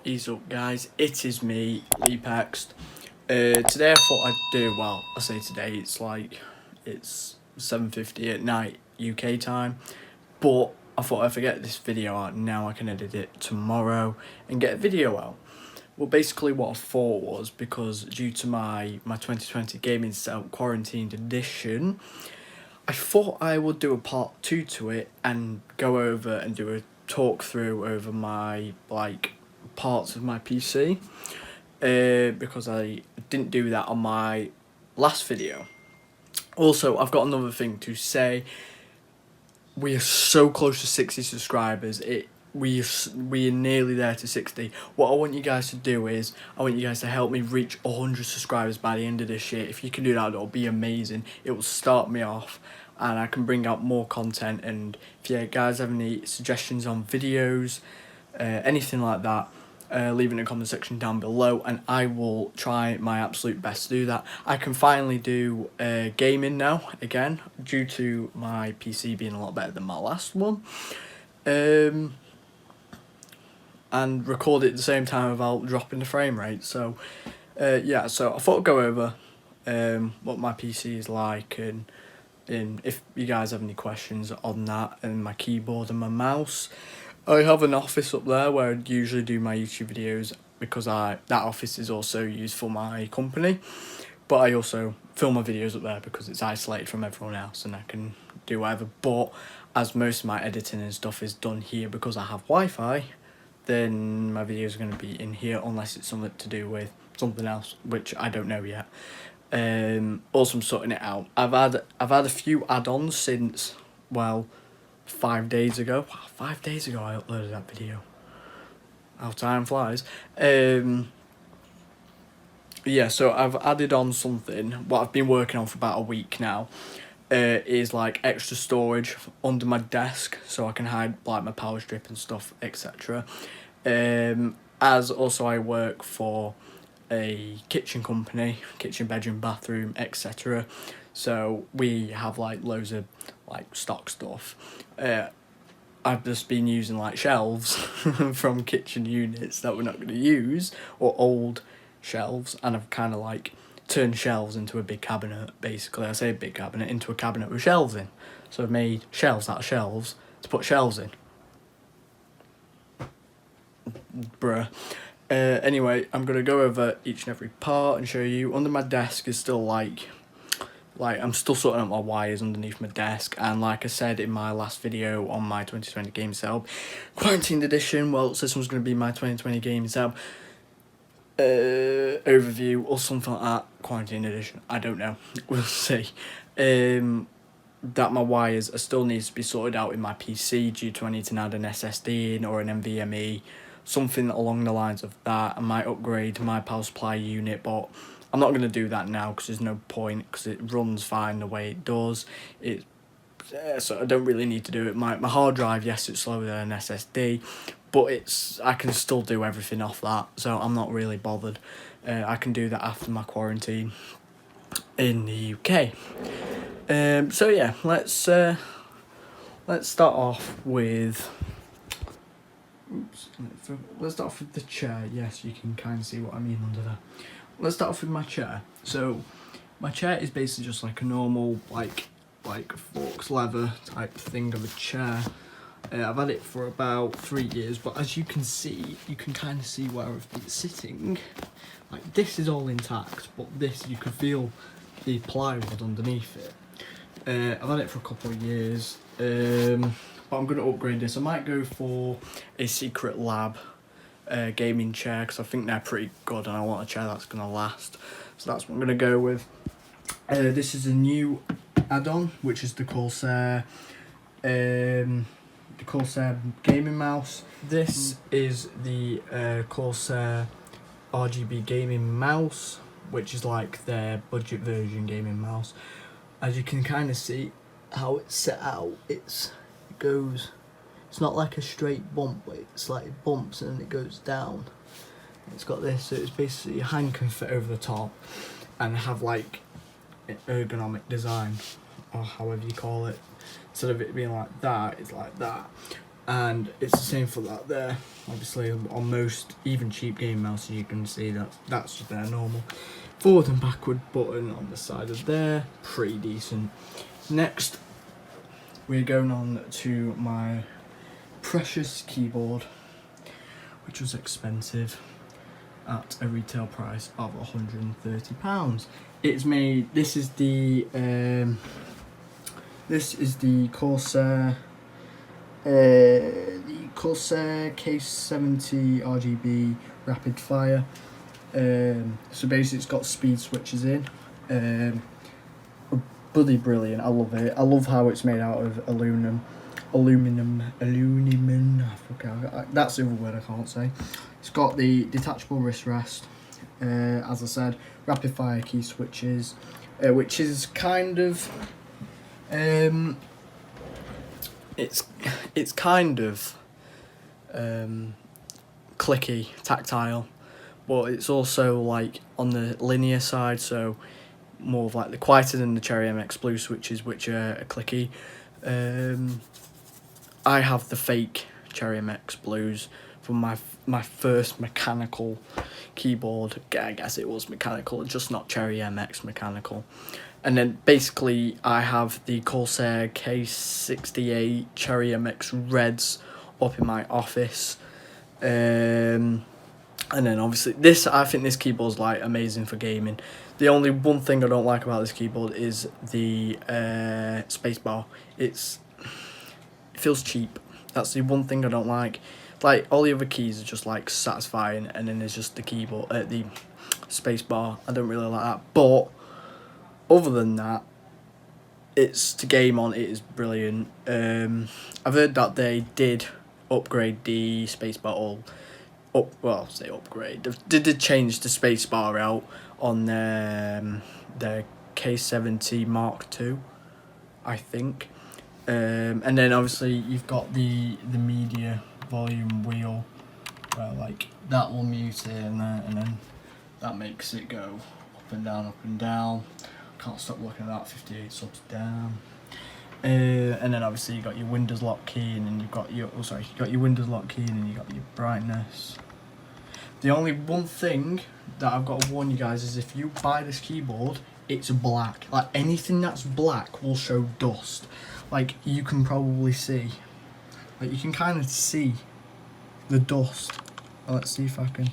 Ease up, guys, it is me, Leapext. Today I thought I'd do, well, I say today, it's 7:50 at night UK time, but I thought I'd forget this video out, now I can edit it tomorrow and get a video out. Well, basically what I thought was, because due to my 2020 gaming setup quarantined edition, I thought I would do a part 2 to it and go over and do a talk through over my parts of my PC, because I didn't do that on my last video. Also, I've got another thing to say. We are so close to 60 subscribers. We are nearly there to 60. What I want you guys to do is, I want you guys to help me reach 100 subscribers by the end of this year. If you can do that, it'll be amazing. It will start me off and I can bring out more content. And if you guys have any suggestions on videos, anything like that, leave it in the comment section down below and I will try my absolute best to do that. I can finally do gaming now again, due to my PC being a lot better than my last one. And record it at the same time without dropping the frame rate. So yeah, so I thought I'd go over what my PC is like, and if you guys have any questions on that, and my keyboard and my mouse. I have an office up there where I usually do my YouTube videos, because that office is also used for my company, but I also film my videos up there because it's isolated from everyone else and I can do whatever. But as most of my editing and stuff is done here because I have Wi-Fi, then my videos are going to be in here unless it's something to do with something else, which I don't know yet. Also, I'm sorting it out. I've had a few add-ons since, well, 5 days ago. Wow, 5 days ago I uploaded that video. How time flies. Yeah, so I've added on something, what I've been working on for about a week now, is like extra storage under my desk so I can hide like my power strip and stuff, etc. As also I work for a kitchen company, kitchen, bedroom, bathroom, etc. So we have like loads of like stock stuff. I've just been using like shelves from kitchen units that we're not going to use, or old shelves, and I've kind of like turned shelves into a big cabinet. Basically, I say a big cabinet into a cabinet with shelves in. So I've made shelves out of shelves to put shelves in. Bruh. Anyway, I'm gonna go over each and every part and show you. Under my desk is still like I'm still sorting out my wires underneath my desk, and like I said in my last video on my 2020 game setup quarantined edition, well, this one's gonna be my 2020 game setup overview or something like that. Quarantine edition, I don't know, we'll see. That my wires are still needs to be sorted out in my PC due to I need to add an SSD in or an NVMe, something along the lines of that. I might upgrade my power supply unit, but I'm not going to do that now because there's no point, because it runs fine the way it does. So I don't really need to do it. My hard drive, yes, it's slower than an SSD, but I can still do everything off that, so I'm not really bothered. I can do that after my quarantine in the UK. So yeah, let's start off with. Let's start off with the chair. Yes, you can kind of see what I mean under there. Let's start off with my chair. So my chair is basically just like a normal like forks leather type thing of a chair. I've had it for about 3 years, but as you can see, you can kind of see where I've been sitting. Like, this is all intact, but this, you can feel the plywood underneath it. I've had it for a couple of years, but I'm going to upgrade this. I might go for a Secret Lab gaming chair, because I think they're pretty good and I want a chair that's going to last. So that's what I'm going to go with. This is a new add-on, which is the Corsair gaming mouse. This is the Corsair RGB gaming mouse, which is like their budget version gaming mouse. As you can kind of see how it's set out, it's not like a straight bump, but it's like it bumps and then it goes down. It's got this, so it's basically your hand can fit over the top and have like an ergonomic design, or however you call it. Instead of it being like that, it's like that. and it's the same for that there. Obviously on most even cheap game mouses you can see that that's just their normal forward and backward button on the side of there, pretty decent. Next we're going on to my precious keyboard, which was expensive at a retail price of £130. It's made, this is the Corsair K70 RGB rapid fire. So basically it's got speed switches in. Bloody brilliant, I love it. I love how it's made out of aluminum. That's the other word I can't say. It's got the detachable wrist rest, as I said, rapid fire key switches, which is kind of it's kind of clicky, tactile, but it's also like on the linear side, so more of like the quieter than the Cherry MX Blue switches, which are clicky. I have the fake Cherry MX Blues from my first mechanical keyboard. I guess it was mechanical, just not Cherry MX mechanical. And then basically I have the Corsair K68 Cherry MX Reds up in my office. And then obviously I think this keyboard's like amazing for gaming. The only one thing I don't like about this keyboard is the spacebar. It feels cheap. That's the one thing I don't like. Like all the other keys are just like satisfying, and then there's just the keyboard, the spacebar. I don't really like that. But other than that, it's to game on. It is brilliant. I've heard that they did upgrade the spacebar They did change the spacebar out on their K70 Mark II, I think. And then obviously you've got the media volume wheel, where like that will mute it and then that makes it go up and down. Can't stop looking at that, 58 subs down. And then obviously you got your Windows lock key, and then you got your Windows lock key, and then you got your brightness. The only one thing that I've got to warn you guys is if you buy this keyboard, it's black. Like anything that's black will show dust. Like you can probably see, like you can kind of see the dust. Let's see if I can.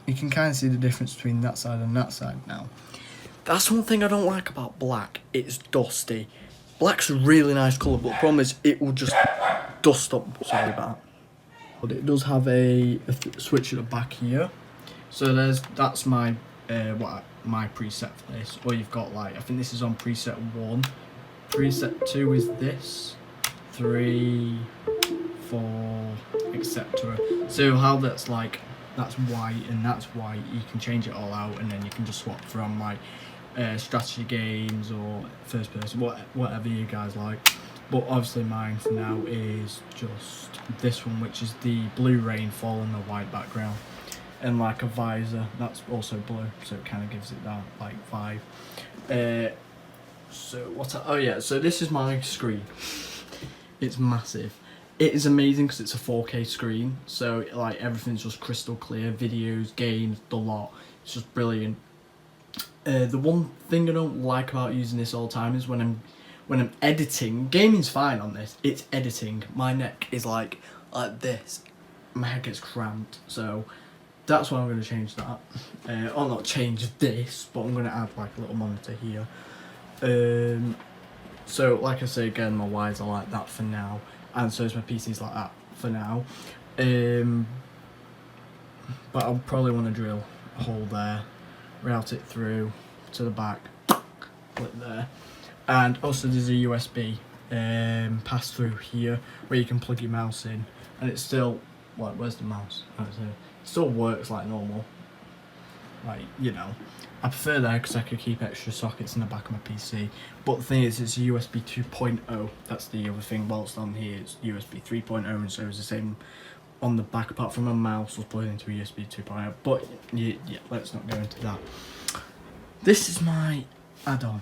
You can kind of see the difference between that side and that side now. That's one thing I don't like about black. It's dusty. Black's a really nice colour, but the problem is it will just dust up. Sorry about that. But it does have a switch at the back here. So that's my my preset for this. Or you've got like, I think this is on preset 1. Preset 2 is this. 3, 4, etc. So how that's like, that's white and that's white. You can change it all out, and then you can just swap from like strategy games or first person, whatever you guys like. But obviously mine for now is just this one, which is the blue rainfall on the white background, and like a visor that's also blue, so it kind of gives it that like vibe. So this is my screen. It's massive. It is amazing because it's a 4K screen, so like everything's just crystal clear, videos, games, the lot. It's just brilliant. The one thing I don't like about using this all the time is when I'm editing. Gaming's fine on this. It's editing. My neck is like this. My head gets cramped, so that's why I'm going to change that. Or not change this, but I'm going to add like a little monitor here. So like I say again, my wires are like that for now, and so is my PC's like that for now. But I'll probably want to drill a hole there, route it through to the back, clip there. And also there's a USB pass through here where you can plug your mouse in, and it's still, what, where's the mouse? Oh, it's here. It still works like normal. Like, you know, I prefer that because I could keep extra sockets in the back of my PC. But the thing is, it's a USB 2.0. That's the other thing. Whilst on here, it's USB 3.0, and so it's the same on the back, apart from my mouse was plugged into a USB 2.0. But yeah, let's not go into that. This is my add-on.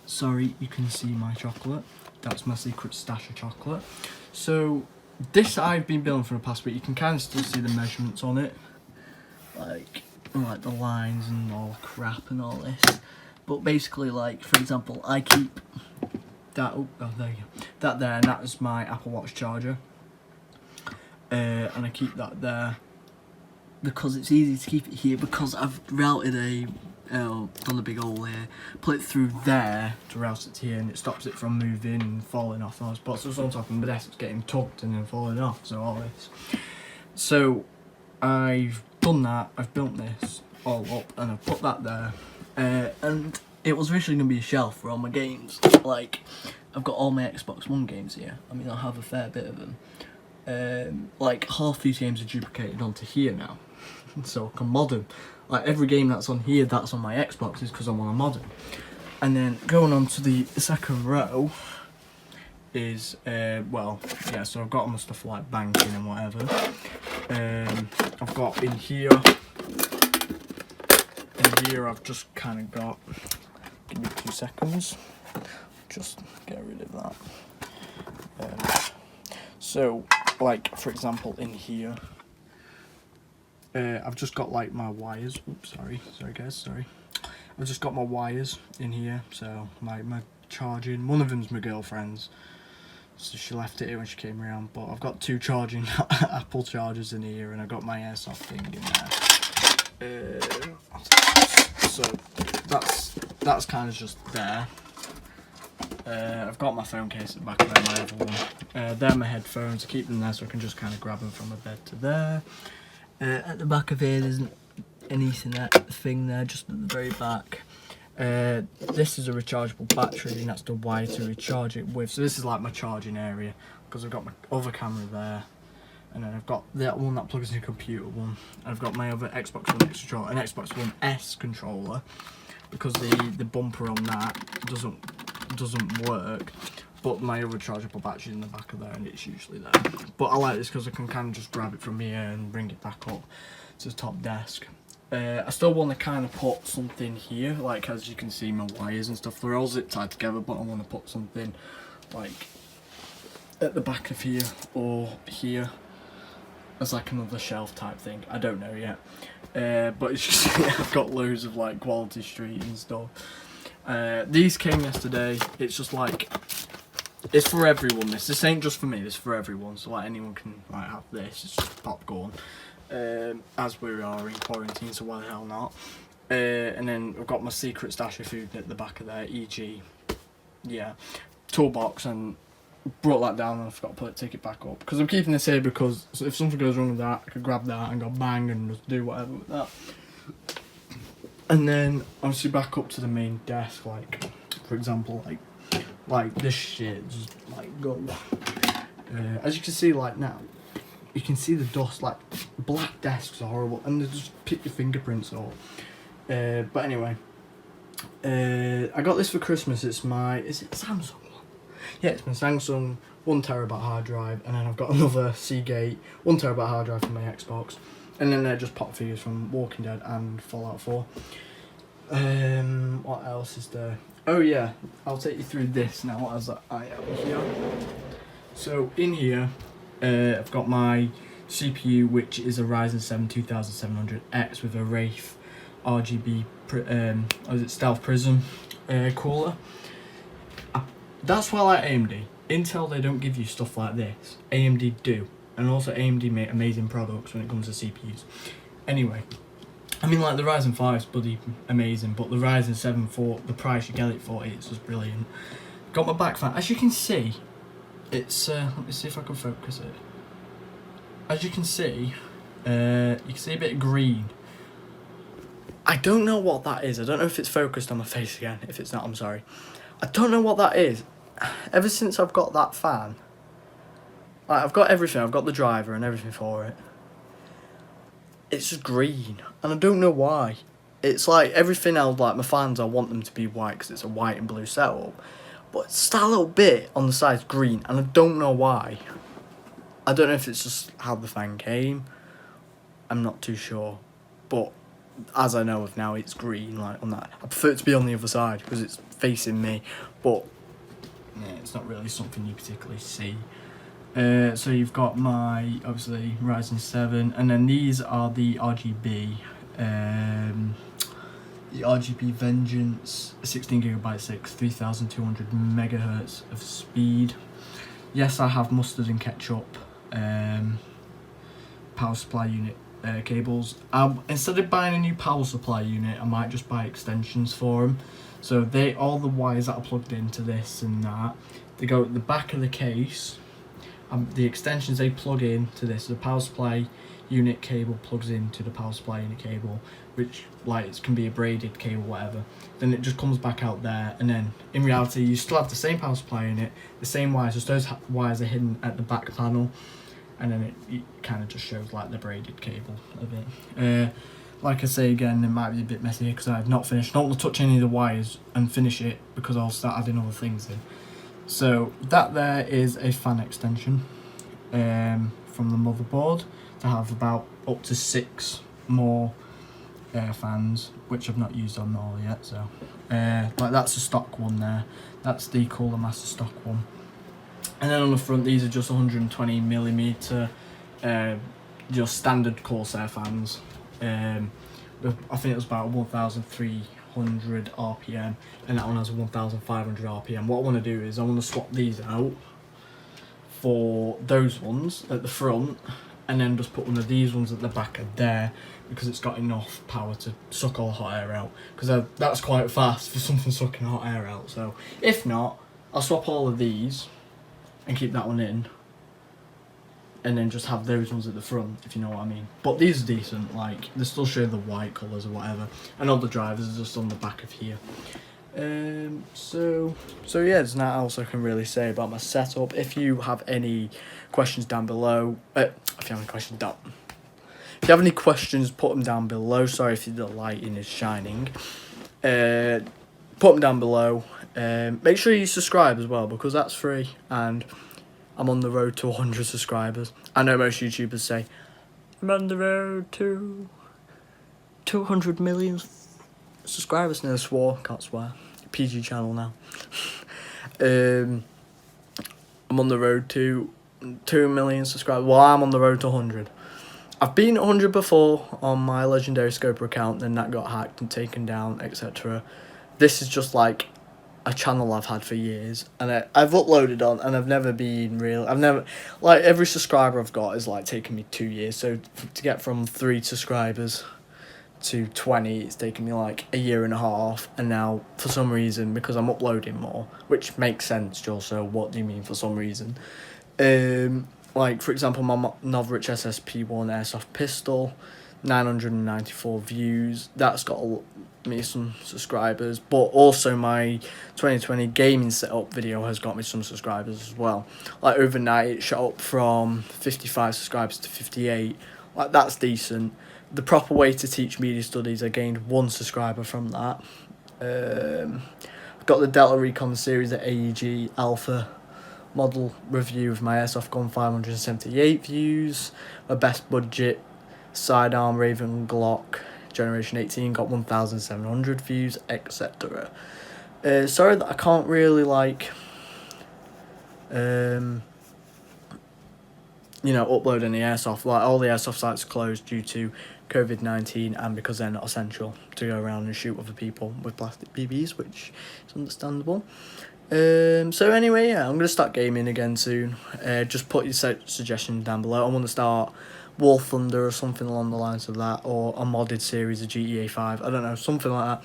Sorry, you can see my chocolate. That's my secret stash of chocolate. So this I've been building for the past week. You can kind of still see the measurements on it, like the lines and all crap and all this. But basically, like, for example, I keep that, there you go, that there, and that is my Apple Watch charger. And I keep that there because it's easy to keep it here, because I've routed done a big hole here, put it through there to route it here, and it stops it from moving and falling off those spots. So it's on top of my desk, it's getting tucked and then falling off, so all this. So I've done that, I've built this all up, and I've put that there. And it was originally going to be a shelf for all my games. Like, I've got all my Xbox One games here. I mean, I have a fair bit of them. Like, half these games are duplicated onto here now. So I can mod them. Like, every game that's on here, that's on my Xbox, is because I want to mod them. And then going on to the second row is, well, yeah, so I've got all my stuff like banking and whatever. I've got in here I've just kind of got, give me 2 seconds, just get rid of that. So, like, for example, in here, I've just got like my wires. Oops, sorry guys, sorry. I've just got my wires in here, so my charging. One of them's my girlfriend's, so she left it here when she came around. But I've got 2 charging Apple chargers in here, and I've got my airsoft thing in there. So that's kind of just there. I've got my phone case at the back of my other one. They're my headphones. I keep them there so I can just kind of grab them from the bed to there. At the back of here, there's an Ethernet thing there, just at the very back. This is a rechargeable battery, and that's the wire to recharge it with. So this is like my charging area, because I've got my other camera there, and then I've got that one that plugs in a computer one. And I've got my other Xbox One X controller, an Xbox One S controller, because the bumper on that doesn't work. But my other chargeable battery in the back of there, and it's usually there. But I like this because I can kind of just grab it from here and bring it back up to the top desk. I still want to kind of put something here, like, as you can see, my wires and stuff, they're all zip tied together, but I want to put something like at the back of here or here as like another shelf type thing. I don't know yet. But it's just, I've got loads of like Quality Street and stuff. These came yesterday. It's just like, it's for everyone. This ain't just for me, this is for everyone, so like anyone can like have this. It's just popcorn, as we are in quarantine, so why the hell not. And then I've got my secret stash of food at the back of there, e.g. yeah, toolbox, and brought that down and I forgot to take it back up, because I'm keeping this here because if something goes wrong with that, I could grab that and go bang and just do whatever with that. And then obviously back up to the main desk, like for example, like this shit just like go. As you can see, like now, you can see the dust. Like, black desks are horrible, and they just pick your fingerprints off. But anyway, I got this for Christmas. It's my, is it Samsung one? Yeah, it's my Samsung 1TB hard drive, and then I've got another Seagate 1TB hard drive for my Xbox, and then they're just pop figures from Walking Dead and Fallout 4. What else is there? Oh yeah, I'll take you through this now as I am here. So in here, I've got my CPU, which is a Ryzen 7 2700X with a Wraith RGB, Stealth Prism cooler. That's why I like AMD. Intel, they don't give you stuff like this. AMD do. And also AMD make amazing products when it comes to CPUs. Anyway, I mean, like the Ryzen 5 is bloody amazing, but the Ryzen 7 for the price you get it for, it's just brilliant. Got my back fan. As you can see, it's, let me see if I can focus it. As you can see a bit of green. I don't know what that is. I don't know if it's focused on my face again. If it's not, I'm sorry. I don't know what that is. Ever since I've got that fan, like, I've got everything. I've got the driver and everything for it. It's just green, and I don't know why. It's like everything else, like my fans, I want them to be white because it's a white and blue setup. But it's that little bit on the side's green, and I don't know why. I don't know if it's just how the fan came. I'm not too sure. But as I know of now, it's green, like on that. I prefer it to be on the other side because it's facing me. But it's not really something you particularly see. So you've got my, obviously, Ryzen 7, and then these are the RGB. The RGB Vengeance 16GB 6, 3200 megahertz of speed. Yes, I have mustard and ketchup power supply unit cables. Instead of buying a new power supply unit, I might just buy extensions for them. So all the wires that are plugged into this and that, they go at the back of the case. The extensions they plug in to this, the power supply unit cable plugs into the power supply unit cable, which like it can be a braided cable, whatever. Then it just comes back out there, and then in reality you still have the same power supply unit, the same wires, just those wires are hidden at the back panel, and then it kind of just shows like the braided cable of it. Like I say again, it might be a bit messy because I have not finished. Don't want to touch any of the wires and finish it because I'll start adding other things in. So that there is a fan extension from the motherboard to have about up to 6 more fans, which I've not used on all yet. So like that's a stock one there. That's the Cooler Master stock one. And then on the front, these are just 120mm just standard Corsair fans. I think it was about 1,300 RPM, and that one has 1,500 RPM. What I want to do is I want to swap these out for those ones at the front, and then just put one of these ones at the back of there, because it's got enough power to suck all the hot air out, because that's quite fast for something sucking hot air out. So if not, I'll swap all of these and keep that one in, and then just have those ones at the front, if you know what I mean. But these are decent, like they still show the white colours or whatever, and all the drivers are just on the back of here. So yeah, there's not else I can really say about my setup. If you have any questions down below, if you have any questions, put them down below. Sorry if the lighting is shining. Put them down below. Make sure you subscribe as well, because that's free, and I'm on the road to 100 subscribers. I know most YouTubers say, I'm on the road to 200 million subscribers. No, swore, can't swear. PG channel now. I'm on the road to 2 million subscribers. Well, I'm on the road to 100. I've been 100 before on my Legendary Scoper account, then that got hacked and taken down, etc. This is just like a channel I've had for years, and I've uploaded on, and I've never been real. I've never, like, every subscriber I've got is like taken me 2 years. So to get from 3 subscribers to 20, it's taken me like a year and a half. And now for some reason, because I'm uploading more, which makes sense, Joel. So what do you mean for some reason? Like for example, my Novrich SSP1 airsoft pistol, 994 views. That's got me some subscribers, but also my 2020 gaming setup video has got me some subscribers as well. Like overnight, it shot up from 55 subscribers to 58. Like that's decent. The proper way to teach media studies, I gained 1 subscriber from that. I've got the Delta Recon series at AEG Alpha model review of my airsoft gun, 578 views. A best budget sidearm Raven Glock Generation 18 got 1,700 views, etc. Sorry that I can't really like upload any airsoft. Like all the airsoft sites are closed due to COVID-19, and because they're not essential to go around and shoot other people with plastic BBs, which is understandable. So anyway, yeah, I'm going to start gaming again soon. Just put your suggestions down below. I want to start War Thunder or something along the lines of that, or a modded series of GTA 5. I don't know, something like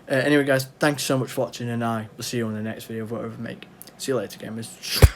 that. Anyway, guys, thanks so much for watching, and I will see you on the next video of whatever I make. See you later, gamers.